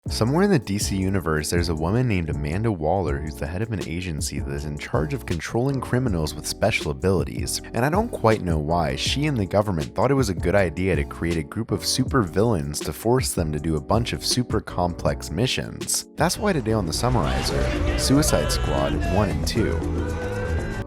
Somewhere in the DC universe, there's a woman named Amanda Waller who's the head of an agency that is in charge of controlling criminals with special abilities, and I don't quite know why she and the government thought it was a good idea to create a group of super villains to force them to do a bunch of super complex missions. That's why today on the Summarizer, Suicide Squad 1 and 2.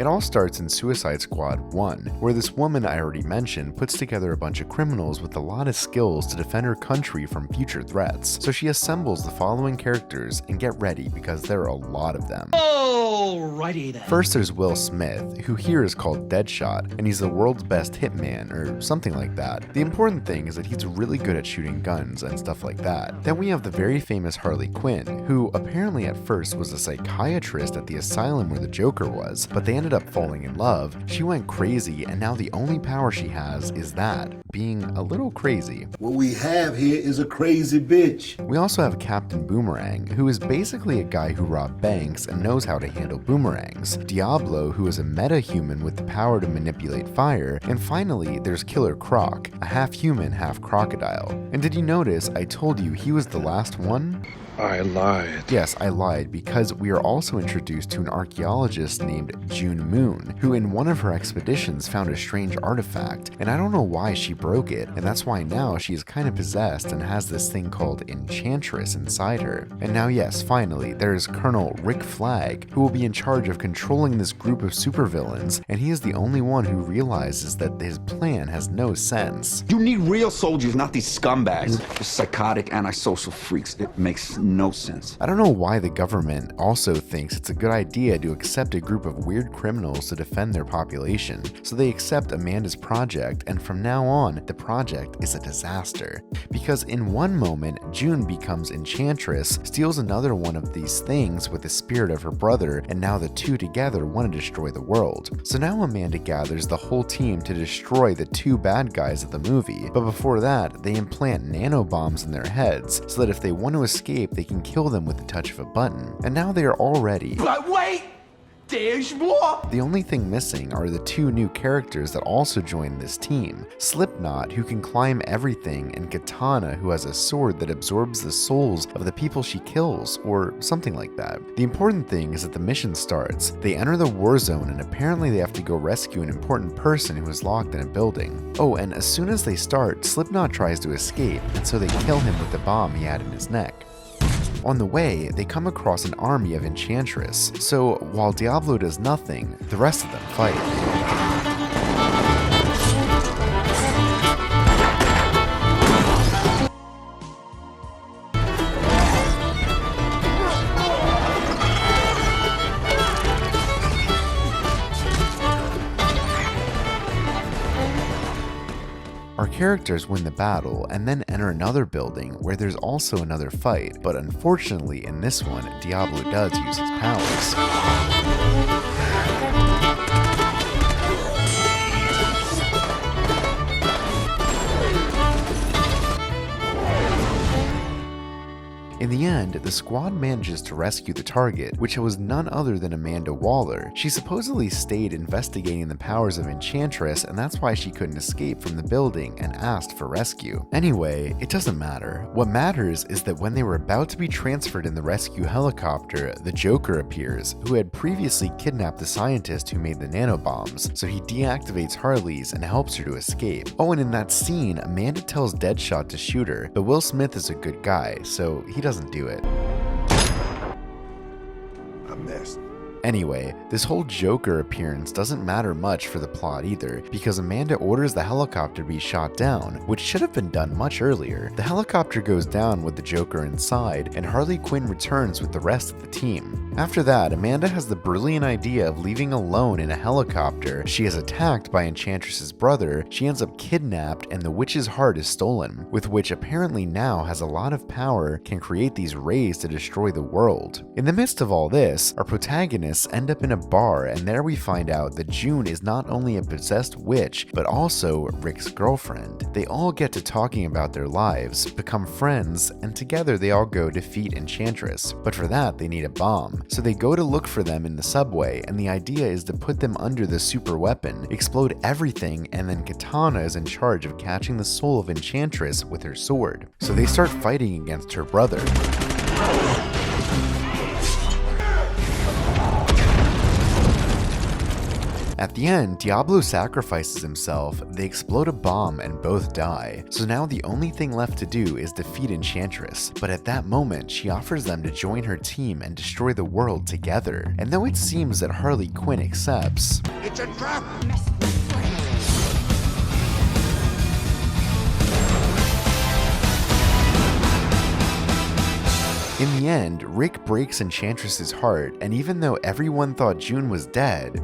It all starts in Suicide Squad 1, where this woman I already mentioned puts together a bunch of criminals with a lot of skills to defend her country from future threats. So she assembles the following characters, and get ready because there are a lot of them. Alrighty then. First there's Will Smith, who here is called Deadshot, and he's the world's best hitman, or something like that. The important thing is that he's really good at shooting guns and stuff like that. Then we have the very famous Harley Quinn, who apparently at first was a psychiatrist at the asylum where the Joker was, but they ended up falling in love. She went crazy, and now the only power she has is that, being a little crazy. What we have here is a crazy bitch. We also have Captain Boomerang, who is basically a guy who robbed banks and knows how to handle boomerangs. Diablo, who is a meta-human with the power to manipulate fire. And finally, there's Killer Croc, a half-human, half-crocodile. And did you notice I told you he was the last one? I lied. Yes, I lied, because we are also introduced to an archaeologist named June Moon, who in one of her expeditions found a strange artifact, and I don't know why she broke it, and that's why now she is kind of possessed and has this thing called Enchantress inside her. And now yes, finally, there is Colonel Rick Flag, who will be in charge of controlling this group of supervillains, and he is the only one who realizes that his plan has no sense. You need real soldiers, not these scumbags. Just psychotic, antisocial freaks. It makes no sense. I don't know why the government also thinks it's a good idea to accept a group of weird criminals to defend their population, so they accept Amanda's project, and from now on, the project is a disaster. Because in one moment, June becomes Enchantress, steals another one of these things with the spirit of her brother, and now the two together want to destroy the world. So now Amanda gathers the whole team to destroy the two bad guys of the movie, but before that, they implant nanobombs in their heads, so that if they want to escape, they can kill them with the touch of a button. And now they are all ready. But wait! There's more! The only thing missing are the two new characters that also join this team. Slipknot, who can climb everything, and Katana, who has a sword that absorbs the souls of the people she kills, or something like that. The important thing is that the mission starts. They enter the war zone, and apparently they have to go rescue an important person who is locked in a building. Oh, and as soon as they start, Slipknot tries to escape, and so they kill him with the bomb he had in his neck. On the way, they come across an army of Enchantress, so while Diablo does nothing, the rest of them fight. Our characters win the battle and then enter another building where there's also another fight, but unfortunately in this one, Diablo does use his powers. In the end, the squad manages to rescue the target, which was none other than Amanda Waller. She supposedly stayed investigating the powers of Enchantress, and that's why she couldn't escape from the building and asked for rescue. Anyway, it doesn't matter. What matters is that when they were about to be transferred in the rescue helicopter, the Joker appears, who had previously kidnapped the scientist who made the nanobombs, so he deactivates Harley's and helps her to escape. Oh, and in that scene, Amanda tells Deadshot to shoot her, but Will Smith is a good guy, so he doesn't do it. I messed. Anyway, this whole Joker appearance doesn't matter much for the plot either, because Amanda orders the helicopter to be shot down, which should have been done much earlier. The helicopter goes down with the Joker inside, and Harley Quinn returns with the rest of the team. After that, Amanda has the brilliant idea of leaving alone in a helicopter. She is attacked by Enchantress's brother, she ends up kidnapped, and the witch's heart is stolen, with which apparently now has a lot of power, can create these rays to destroy the world. In the midst of all this, our protagonists end up in a bar, and there we find out that June is not only a possessed witch, but also Rick's girlfriend. They all get to talking about their lives, become friends, and together they all go defeat Enchantress. But for that, they need a bomb. So they go to look for them in the subway, and the idea is to put them under the super weapon, explode everything, and then Katana is in charge of catching the soul of Enchantress with her sword. So they start fighting against her brother. At the end, Diablo sacrifices himself, they explode a bomb and both die. So now the only thing left to do is defeat Enchantress, but at that moment she offers them to join her team and destroy the world together. And though it seems that Harley Quinn accepts, It's a trap! in the end, Rick breaks Enchantress's heart, and even though everyone thought June was dead,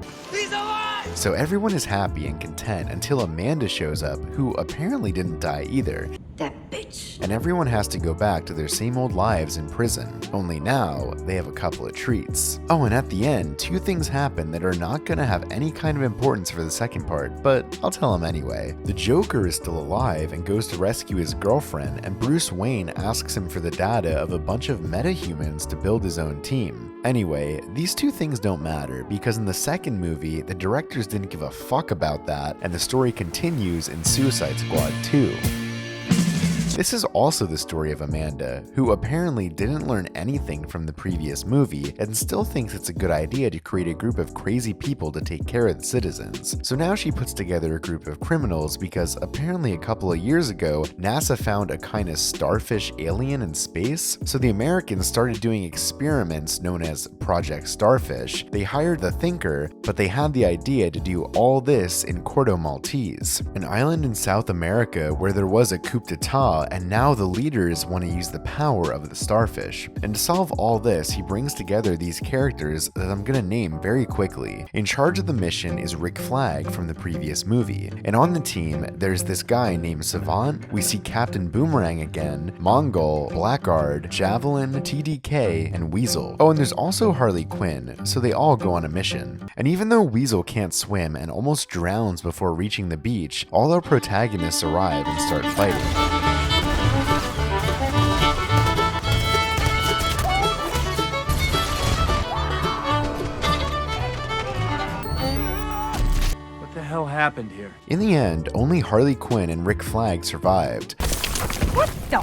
so everyone is happy and content until Amanda shows up, who apparently didn't die either. That bitch. And everyone has to go back to their same old lives in prison, only now they have a couple of treats. Oh, and at the end, two things happen that are not gonna have any kind of importance for the second part, but I'll tell them anyway. The Joker is still alive and goes to rescue his girlfriend, and Bruce Wayne asks him for the data of a bunch of metahumans to build his own team. Anyway, these two things don't matter because in the second movie, the directors didn't give a fuck about that, and the story continues in Suicide Squad 2. This is also the story of Amanda, who apparently didn't learn anything from the previous movie and still thinks it's a good idea to create a group of crazy people to take care of the citizens. So now she puts together a group of criminals because apparently a couple of years ago, NASA found a kind of starfish alien in space. So the Americans started doing experiments known as Project Starfish. They hired the Thinker, but they had the idea to do all this in Corto Maltese, an island in South America where there was a coup d'etat, and now the leaders want to use the power of the starfish. And to solve all this, he brings together these characters that I'm gonna name very quickly. In charge of the mission is Rick Flag from the previous movie, and on the team there's this guy named Savant. We see Captain Boomerang again, Mongol, Blackguard, Javelin, TDK, and Weasel. Oh, and there's also Harley Quinn, so they all go on a mission. And even though Weasel can't swim and almost drowns before reaching the beach, all our protagonists arrive and start fighting. What the hell happened here? In the end, only Harley Quinn and Rick Flag survived. What the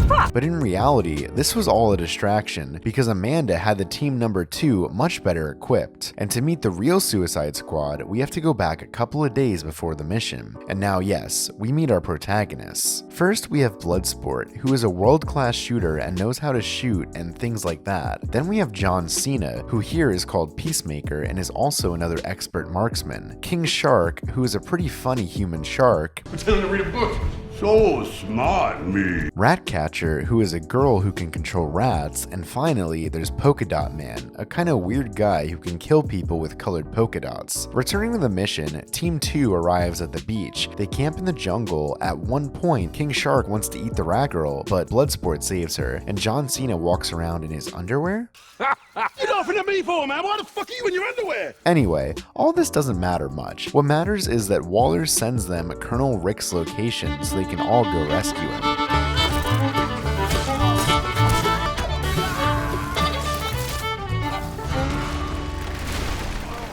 fuck? But in reality, this was all a distraction because Amanda had the team number 2 much better equipped. And to meet the real Suicide Squad, we have to go back a couple of days before the mission. And now yes, we meet our protagonists. First we have Bloodsport, who is a world-class shooter and knows how to shoot and things like that. Then we have John Cena, who here is called Peacemaker and is also another expert marksman. King Shark, who is a pretty funny human shark. Pretending to read a book. So smart, me. Ratcatcher, who is a girl who can control rats, and finally there's Polka-Dot Man, a kind of weird guy who can kill people with colored polka dots. Returning to the mission, Team 2 arrives at the beach. They camp in the jungle. At one point, King Shark wants to eat the rat girl, but Bloodsport saves her, and John Cena walks around in his underwear? You laughing at me for, man? Why the fuck are you in your underwear? Anyway, all this doesn't matter much. What matters is that Waller sends them Colonel Rick's location so they can all go rescue him.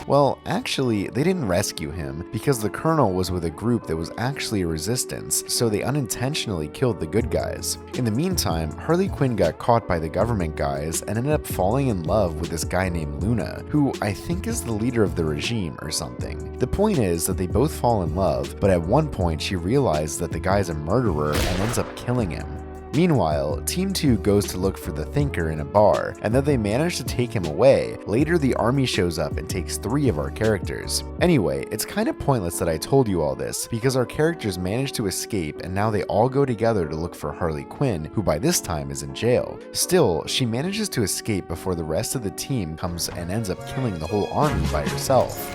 Well, actually, they didn't rescue him because the Colonel was with a group that was actually a resistance, so they unintentionally killed the good guys. In the meantime, Harley Quinn got caught by the government guys and ended up falling in love with this guy named Luna, who I think is the leader of the regime or something. The point is that they both fall in love, but at one point she realizes that the guy's a murderer and ends up killing him. Meanwhile, Team 2 goes to look for the Thinker in a bar, and though they manage to take him away, later the army shows up and takes 3 of our characters. Anyway, it's kind of pointless that I told you all this, because our characters manage to escape and now they all go together to look for Harley Quinn, who by this time is in jail. Still, she manages to escape before the rest of the team comes and ends up killing the whole army by herself.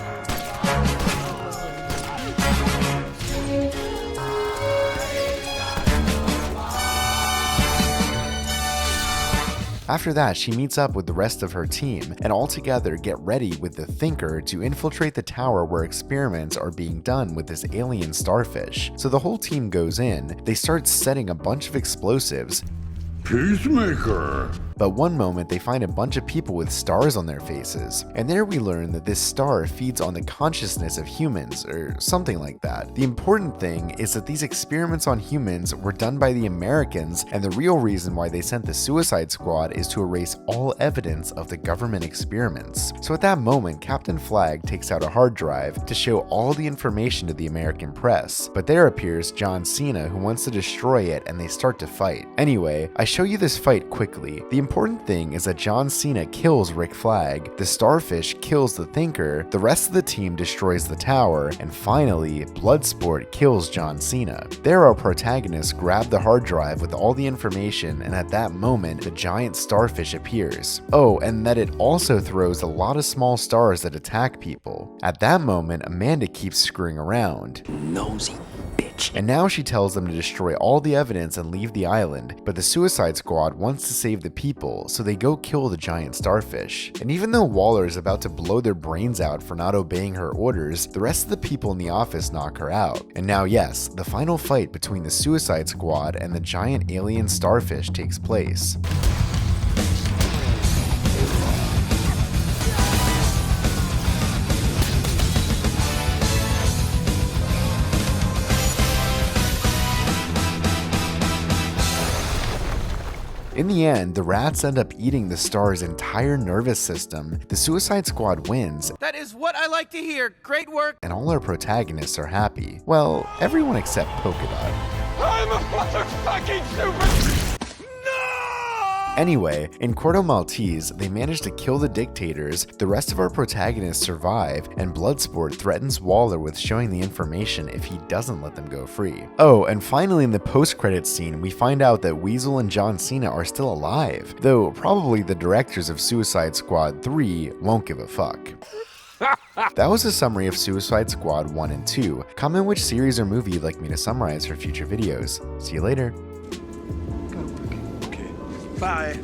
After that, she meets up with the rest of her team, and all together get ready with the Thinker to infiltrate the tower where experiments are being done with this alien starfish. So the whole team goes in, they start setting a bunch of explosives. Peacemaker. but one moment they find a bunch of people with stars on their faces, and there we learn that this star feeds on the consciousness of humans, or something like that. The important thing is that these experiments on humans were done by the Americans, and the real reason why they sent the Suicide Squad is to erase all evidence of the government experiments. So at that moment, Captain Flag takes out a hard drive to show all the information to the American press, but there appears John Cena, who wants to destroy it, and they start to fight. Anyway, I show you this fight quickly. The important thing is that John Cena kills Rick Flag, the Starfish kills the Thinker, the rest of the team destroys the tower, and finally, Bloodsport kills John Cena. There our protagonists grab the hard drive with all the information, and at that moment, the giant Starfish appears. Oh, and that it also throws a lot of small stars that attack people. At that moment, Amanda keeps screwing around. Nosy bitch. And now she tells them to destroy all the evidence and leave the island, but the Suicide Squad wants to save the people, so they go kill the giant Starfish. And even though Waller is about to blow their brains out for not obeying her orders, the rest of the people in the office knock her out. And now yes, the final fight between the Suicide Squad and the giant alien Starfish takes place. In the end, the rats end up eating the star's entire nervous system, the Suicide Squad wins, That is what I like to hear. Great work. and all our protagonists are happy. Well, everyone except Polka-Dot. I'm a motherfucking super... Anyway, in Corto Maltese, they manage to kill the dictators, the rest of our protagonists survive, and Bloodsport threatens Waller with showing the information if he doesn't let them go free. Oh, and finally in the post-credits scene, we find out that Weasel and John Cena are still alive, though probably the directors of Suicide Squad 3 won't give a fuck. That was a summary of Suicide Squad 1 and 2. Comment which series or movie you'd like me to summarize for future videos. See you later. Bye.